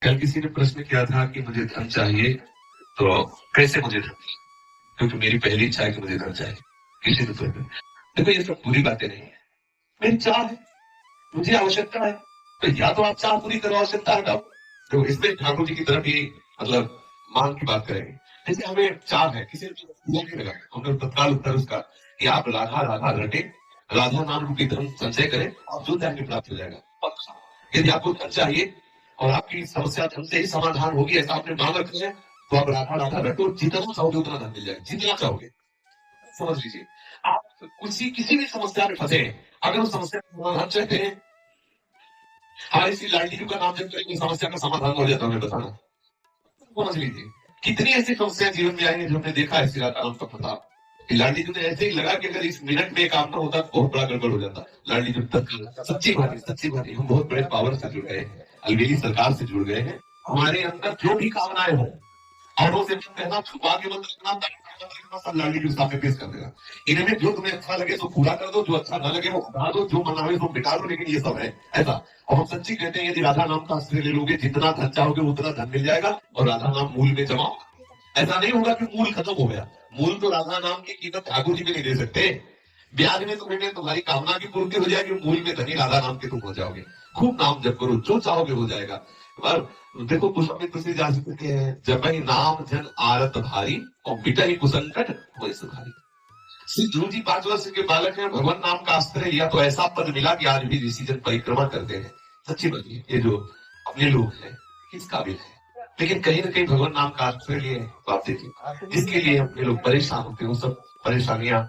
कल किसी ने प्रश्न किया था कि मुझे धन चाहिए, तो कैसे मुझे धन? क्योंकि मेरी पहली इच्छा है कि मुझे धन चाहिए। किसी ने तो देखो, ये सब बुरी बातें नहीं है। मेरी चाह है, मुझे आवश्यकता है, तो या तो आप चाह पूरी करो, आवश्यकता हटाओ। तो इसमें ठाकुर जी की तरफ ही मतलब मांग की बात करेंगे। जैसे हमें चाह है, किसी ने पूजा नहीं लगा, हमने तत्काल उत्तर उसका कि आप राधा राधा रटे, राधा नाम रूपी धन संचय करें और जो चाहिए प्राप्त हो जाएगा। पक्का। यदि आपको धन चाहिए और आपकी समस्या धन से ही समाधान होगी ऐसा आपने मांग रखा है, तो आप राधा राधा रटो, जितना चाहोगे उतना धन मिल जाएगा, जितना चाहोगे। समझ लीजिए, आप किसी भी समस्या में फंसे हैं, अगर उस समस्या का समाधान चाहते हैं, हमारी श्री लाडली जी का नाम जब करेंगे समस्या का समाधान हो जाता है, हमें बताना। समझ लीजिए, कितनी ऐसी समस्याएं जीवन में आई हैं जो हमने देखा है श्री राधा नाम का प्रताप। लाडली जी ने ऐसे ही लगा कि अगर इस मिनट में काम ना होता तो बहुत बड़ा गड़बड़ हो जाता। लाडली जी तत्काल सच्ची बात है, हम बहुत बड़े पावर से जुड़ गए हैं, अलवेली सरकार से जुड़ गए हैं। हमारे अंदर जो भी कामनाएं हो, औरों से मत कहना, छुपा के मत रखना, ताकि मत रखना, सब लाडली जी सामने पेश कर देगा। इनमें जो तुम्हें अच्छा लगे तो पूरा कर दो, जो अच्छा ना लगे वो हटा दो, जो मना हो तो मिटा दो, लेकिन ये सब है ऐसा। और हम सच्ची कहते हैं, यदि राधा नाम का आश्रय ले लोगे, जितना धन चाहोगे उतना धन मिल जाएगा, और राधा नाम मूल में जमाओ। ऐसा नहीं होगा कि मूल खत्म हो गया। मूल तो राधा नाम की कीमत ठाकुर जी में नहीं दे सकते। ब्याज में तुम्हें तुम्हारी कामना की पूर्ति हो जाएगी, मूल में धनी राधा नाम के तुम हो जाओगे। खूब नाम जप करो, जो चाहोगे हो जाएगा। पर देखो, पुष्पित से जा सकते हैं, जब ही नाम जन आरत भारी और बिटा ही कुसंकट वही सुधारी। श्री ध्रुव जी 5 वर्ष के बालक हैं, भगवान नाम का आश्रय लिया तो ऐसा पद मिला कि आज भी ऋषि जन परिक्रमा करते हैं। सच्ची बात है, ये जो अपने लोग हैं किस काबिल है, लेकिन कहीं ना कहीं भगवान नाम का आश्रय लिए तो आप देखिए, जिसके लिए अपने लोग परेशान होते हैं, वो सब परेशानियां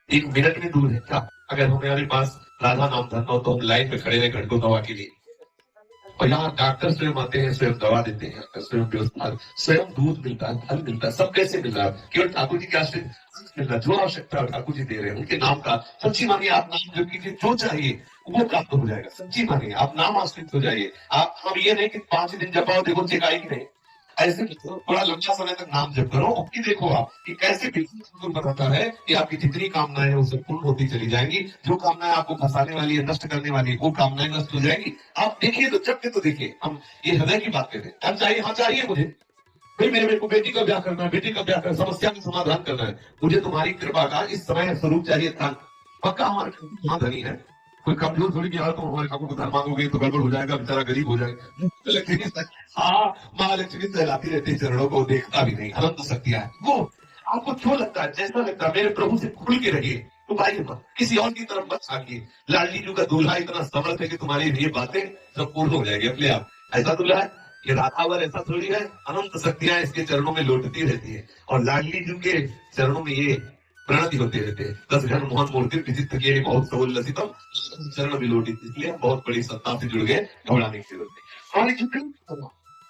एक मिनट में दूर है क्या? अगर हमारे पास राधा नाम धन हो तो हम लाइन में खड़े रहे घंटों दवा के लिए, और यहाँ डॉक्टर स्वयं आते हैं, स्वयं दवा देते हैं, स्वयं व्यवस्था, स्वयं दूध मिलता है, फल मिलता है, सब कैसे मिल रहा है? केवल ठाकुर जी के आश्रय मिल रहा है। जो आवश्यकता है ठाकुर जी दे रहे हैं, उनके नाम का सच्ची मानिए, आप नाम जो कीजिए, जो चाहिए वो प्राप्त हो जाएगा। सच्ची मानिए, आप नाम आश्रित हो जाइए। आप हम ये नहीं कि 5 दिन जपाओ देखो चेकाई की नहीं, ऐसे थोड़ा लंबा समय तक नाम जप करो, कि देखो आप कि कैसे बिल्कुल बताता है कि आपकी जितनी कामनाएं वो सब पूर्ण होती चली जाएंगी। जो कामनाएं आपको फंसाने वाली है, नष्ट करने वाली है, वो कामनाएं नष्ट हो जाएंगी। आप देखिए, तो जब के तो देखिए, हम ये हृदय की बात कहते हैं। चाहिए, हाँ चाहिए मुझे, भाई मेरे को बेटी का ब्याह करना है, बेटी का ब्याह करना, समस्या का समाधान करना है, मुझे तुम्हारी कृपा का इस समय स्वरूप चाहिए था। पक्का हमारे ठाकुर धनी है, कोई कमजोर थोड़ी कि यार तुम हमारे ठाकुर को धन मांगोगे तो गड़बड़ हो जाएगा, बेचारा गरीब हो जाएगा। लेकिन हाँ, महालक्ष्मी सहलाती रहती है चरणों को, देखता भी नहीं, अनंत शक्तियां है वो। आपको क्यों लगता है, जैसा लगता है, मेरे प्रभु से खुल के रहिए, तुम आइए मत, किसी और की तरफ मत भागिए। लाडली जी का दूल्हा इतना समर्थ है कि तुम्हारी ये बातें सब पूर्ण हो जाएगी अपने आप। ऐसा दूल्हा है, ये राधावर ऐसा थोड़ी है, अनंत शक्तियां इसके चरणों में लौटती रहती है, और लाडली जी के चरणों में ये प्रणति होते रहते हैं। 10 घन मोहन मूर्ति विचित्र किए बहुत सबल लसितम, चरण विलोटी, इसलिए हम बहुत बड़ी सत्ता से जुड़ गए, घबराने की जरूरत नहीं। हमारी झुकी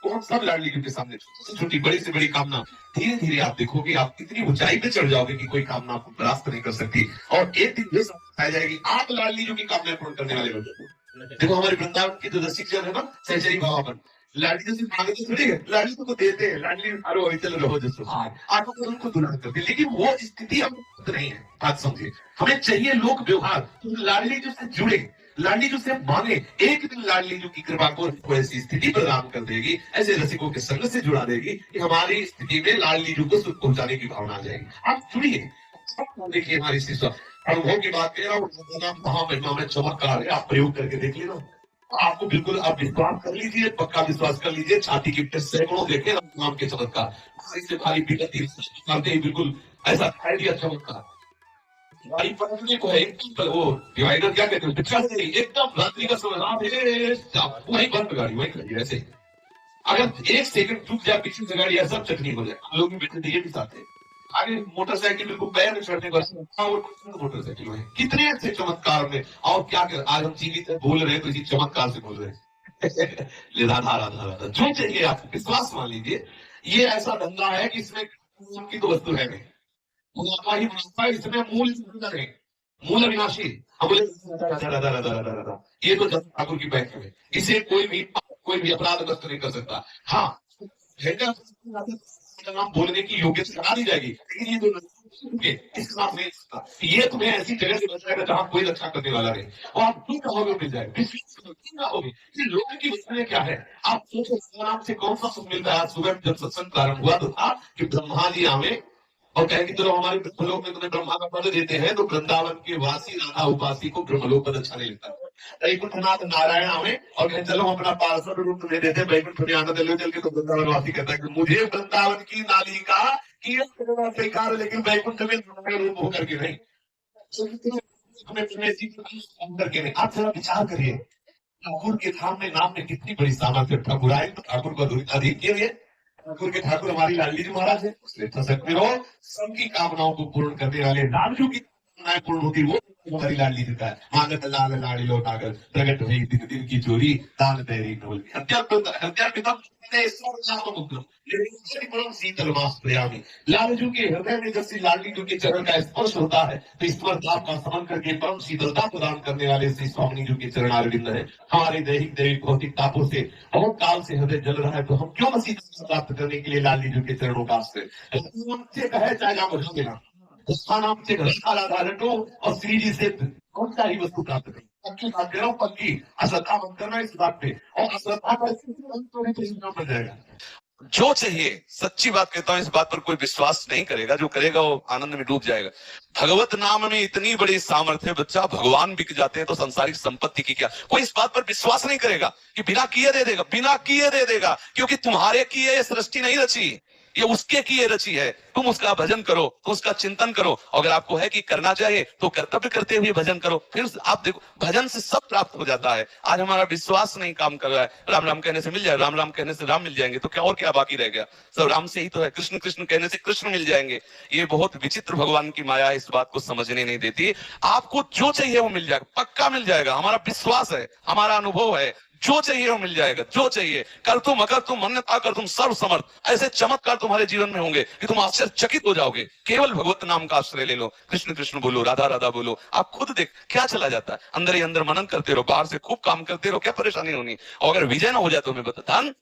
वो हम सब लाडली जी के सामने छोटी से छोटी, बड़ी से बड़ी कामना, धीरे धीरे आप देखोगे आप इतनी ऊंचाई पे चढ़ जाओगे कि कोई कामना आपको परास्त नहीं कर सकती, और एक दिन ये समझ जाएगी आप लाडली जी की कामना पूर्ण करने वाले बन जाओगे। देखो हमारे वृंदावन के जो रसिक जन है ना, सहचरी बाबापन, लाडली से मांगे तो थोड़ी है, लाडली को देते हैं, लाडली अरे चलो रहो जैसे आंखों को उनको दुलार करते, लेकिन वो स्थिति हम नहीं है। बात समझिए, हमें चाहिए लोक व्यवहार, तो लाडली जी से जुड़े, लाडली जी से माने। एक दिन लाडली जी की कृपा को ऐसी स्थिति प्रदान कर देगी, ऐसे रसिकों के संग से जुड़ा देगी कि हमारी स्थिति में लाडली जी को सुख पहुंचाने की भावना आ जाएगी। आप जुड़िए, देखिए हमारी शिष्य अनुभव की बात कह रहा हूँ, महामहिमा में चमत्कार है, आप प्रयोग करके देख लेना। आपको बिल्कुल, आप विश्वास कर लीजिए, पक्का विश्वास कर लीजिए, छाती की पिट सैकड़ों देखे नाम के चमत्कार, इससे भारी विगत करते ही बिल्कुल ऐसा खाई दिया चमत्कार। गाड़ी पलटने को है, एकदम वो डिवाइडर क्या कहते हैं, पिछड़ा से नहीं, एकदम रात्रि का समय रात है, वहीं बंद गाड़ी वहीं खड़ी है। ऐसे अगर 1 सेकंड चूक जाए पीछे से गाड़ी, ऐसा चटनी हो जाए। हम लोग भी बैठे ये भी साथ है, आगे मोटरसाइकिल को पैर में चढ़ने का मोटरसाइकिल है। कितने अच्छे चमत्कार में, और क्या कर, आज हम जीवित बोल रहे हैं तो इसी चमत्कार से बोल रहे हैं। ले राधा राधा राधा, जो चाहिए आपको विश्वास मान लीजिए, ये ऐसा धंधा है कि इसमें की तो वस्तु है नहीं, मुनाफा ही मुनाफा है, इसमें मूल नहीं, मूल अविनाशी। हम बोले राधा राधा राधा राधा राधा, ये तो ठाकुर की बैंक है, इसे कोई भी अपराधग्रस्त नहीं कर सकता। हाँ, नाम बोलने की योग्यता आ दी जाएगी, लेकिन ये जो इसका आप नहीं सकता। ये तुम्हें ऐसी जगह से बचाएगा जहां कोई रक्षा करने वाला नहीं, और आप क्यों कहोगे मिल जाए, क्यों ना होगी। ये लोगों की वजह क्या है, आप सोचो आपसे कौन सा सुख मिलता है। आज सुबह जब सत्संग प्रारंभ हुआ तो था कि ब्रह्मा जी आवे और कहेंगे चलो हमारे ब्रह्मलोक में तुम्हें ब्रह्मा का पद देते हैं, तो वृंदावन के वासी राधा उपासी को ब्रह्मलोक पद अच्छा नहीं लगता। वैकुंठनाथ नारायण आवे और कहें चलो हम अपना पार्षद रूप तुम्हें देते हैं वैकुंठ में आनंद ले चल के, तो वृंदावन वासी कहता है कि मुझे वृंदावन की नालिका की स्वीकार, लेकिन वैकुंठ में रूप होकर के नहीं, करके नहीं। आप जरा विचार करिए, ठाकुर के धाम में नाम में कितनी बड़ी सामर्थ्य। ठाकुर आए तो ठाकुर को अधिक के लिए, ठाकुर के ठाकुर हमारी लाडली जी महाराज है, इसलिए सशक्त में रहो। सबकी कामनाओं को पूर्ण करने वाले लाडलू की कामनाएं पूर्ण होती वो हमारी लाडली देता है। मांगत लाल लाड़ी लौटाकर प्रकट हुई दिन दिन की चोरी, दान तेरी नवल हत्या पिता शीतल मास प्रयामी। लालजू के हृदय में जब से लाडली जी के चरण का स्पर्श होता है तो ईश्वर ताप का समन करके परम शीतलता प्रदान करने वाले श्री स्वामी जी के चरण अरविंद है। हमारे दैहिक दैविक भौतिक तापों से बहुत काल से हृदय जल रहा है, तो हम क्यों शीतलता प्राप्त करने के लिए लाडली जी के चरणों का आश्रय कहे, चाहे आप बुझा देना नाम से घटो और श्री जी से कौन सा ही वस्तु प्राप्त करें। पक्की बात कर रहा हूँ, पक्की अश्रद्धा मत करना इस बात पे, और अश्रद्धा का जाएगा। जो चाहिए, सच्ची बात कहता हूं, इस बात पर कोई विश्वास नहीं करेगा, जो करेगा वो आनंद में डूब जाएगा। भगवत नाम में इतनी बड़ी सामर्थ्य, बच्चा भगवान बिक जाते हैं तो संसारिक संपत्ति की क्या। कोई इस बात पर विश्वास नहीं करेगा कि बिना किए दे देगा, बिना किए दे देगा, क्योंकि तुम्हारे किए ये सृष्टि नहीं रची, ये उसके किए रची है। तुम उसका भजन करो, तो उसका चिंतन करो। अगर आपको है कि करना चाहिए तो कर्तव्य करते हुए भजन करो, फिर आप देखो भजन से सब प्राप्त हो जाता है। आज हमारा विश्वास नहीं काम कर रहा है। राम राम कहने से मिल जाए, राम राम कहने से राम मिल जाएंगे, तो क्या और क्या बाकी रह गया। सब राम से ही तो है। कृष्ण कृष्ण कहने से कृष्ण मिल जाएंगे। ये बहुत विचित्र भगवान की माया है, इस बात को समझने नहीं देती। आपको जो चाहिए वो मिल जाएगा, पक्का मिल जाएगा। हमारा विश्वास है, हमारा अनुभव है, जो चाहिए वो मिल जाएगा। जो चाहिए कर तुम, अगर तुम अन्यथा कर तुम सर्व समर्थ। ऐसे चमत्कार तुम्हारे जीवन में होंगे कि तुम आश्चर्यचकित हो जाओगे। केवल भगवत नाम का आश्रय ले लो, कृष्ण कृष्ण बोलो, राधा राधा बोलो, आप खुद देख क्या चला जाता है। अंदर ही अंदर मनन करते रहो, बाहर से खूब काम करते रहो, क्या परेशानी होनी। और अगर विजय ना हो जाए तो हमें बता, धन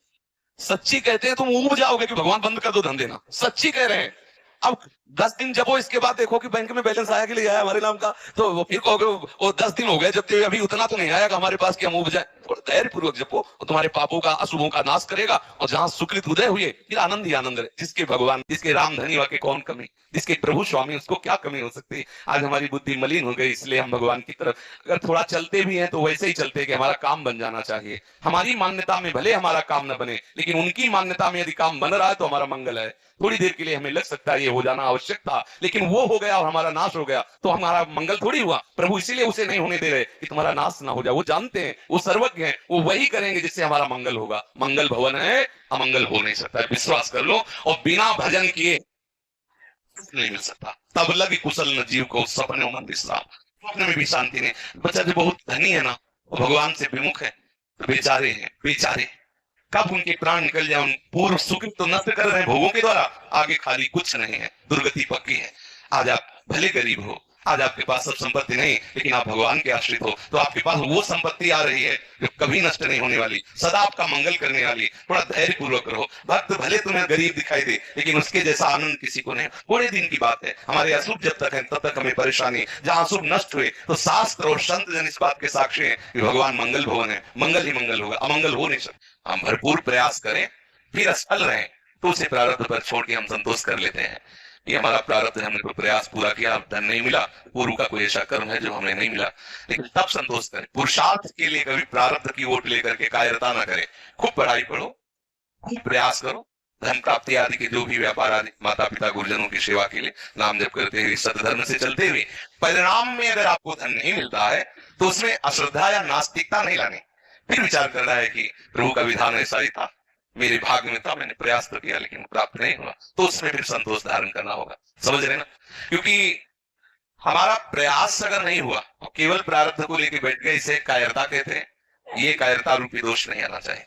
सच्ची कहते हैं, तुम ऊब जाओगे कि भगवान बंद कर दो धन देना, सच्ची कह रहे हैं। अब 10 दिन जपो, इसके बाद देखो कि बैंक में बैलेंस आया कि नहीं आया हमारे नाम का, तो वो फिर कहोगे वो 10 दिन हो गए जब अभी उतना तो नहीं आया कि हमारे पास कि हम उब जाए। थोड़ा धैर्य पूर्वक जपो, वो तुम्हारे पापों का अशुभों का नाश करेगा, और जहां सुकृत उदय हुए फिर आनंद ही आनंद है। जिसके भगवान, जिसके राम धनी वाके कौन कमी, जिसके प्रभु स्वामी उसको क्या कमी हो सकती है। आज हमारी बुद्धि मलिन हो गई, इसलिए हम भगवान की तरफ अगर थोड़ा चलते भी हैं तो वैसे ही चलते कि हमारा काम बन जाना चाहिए। हमारी मान्यता में भले हमारा काम न बने, लेकिन उनकी मान्यता में यदि काम बन रहा है तो हमारा मंगल है। थोड़ी देर के लिए हमें लग सकता है ये हो जाना आवश्यक था, लेकिन वो हो गया और हमारा नाश हो गया तो हमारा मंगल थोड़ी हुआ। प्रभु इसीलिए उसे नहीं होने दे रहे कि तुम्हारा नाश ना हो जाए। वो जानते हैं, वो सर्वज्ञ हैं, वो वही करेंगे जिससे हमारा मंगल होगा। मंगल भवन है, अमंगल हो नहीं सकता है, विश्वास कर लो। और बिना भजन किए नहीं मिल सकता। तब लगी कुशल न जीव को सपने मन विश्राम, सपने में भी शांति नहीं। बच्चा जो बहुत धनी है ना, वो भगवान से विमुख है, तो बेचारे हैं, बेचारे कब उनके प्राण निकल जाए। पूर्व सुकृत तो नष्ट कर रहे हैं भोगों के द्वारा, आगे खाली कुछ नहीं है, दुर्गति पक्की है। आज आप भले गरीब हो, आज आपके पास सब संपत्ति नहीं, लेकिन आप भगवान के आश्रित हो, तो आपके पास वो संपत्ति आ रही है जो कभी नष्ट नहीं होने वाली, सदा आपका मंगल करने वाली। थोड़ा धैर्य पूर्वक रहो। भक्त भले तुम्हें गरीब दिखाई दे, लेकिन उसके जैसा आनंद किसी को नहीं। थोड़े दिन की बात है, हमारे अशुभ जब तक है तब तक हमें परेशानी। जहां अशुभ नष्ट हुए तो शास्त्र और संत जन इस बात के साक्षी हैं कि भगवान मंगल भवन है, मंगल ही मंगल होगा, अमंगल हो नहीं सकता। हम भरपूर प्रयास करें, फिर असफल रहे तो उसे प्रारब्ध पर छोड़ के हम संतोष कर लेते हैं। ये हमारा प्रारब्ध है, हमने कोई प्रयास पूरा किया, धन नहीं मिला, पूर्व का कोई ऐसा कर्म है जो हमें नहीं मिला, लेकिन तब संतोष करें। पुरुषार्थ के लिए कभी प्रारब्ध की ओट लेकर के कायरता ना करें। खूब पढ़ाई पढ़ो, खूब प्रयास करो, धन प्राप्ति आदि के जो भी व्यापार आदि, माता पिता गुरुजनों की सेवा के लिए नाम जप करते हुए, सदधर्म से चलते हुए, परिणाम में अगर आपको धन नहीं मिलता है तो उसमें अश्रद्धा या नास्तिकता नहीं लानी। फिर विचार करना है कि प्रभु का विधान ऐसा ही था, मेरे भाग्य में था, मैंने प्रयास तो किया लेकिन प्राप्त नहीं हुआ, तो उसमें फिर संतोष धारण करना होगा। समझ रहे ना? क्योंकि हमारा प्रयास अगर नहीं हुआ और केवल प्रारब्ध को लेकर बैठ गए, इसे कायरता कहते हैं। ये कायरता रूपी दोष नहीं आना चाहिए।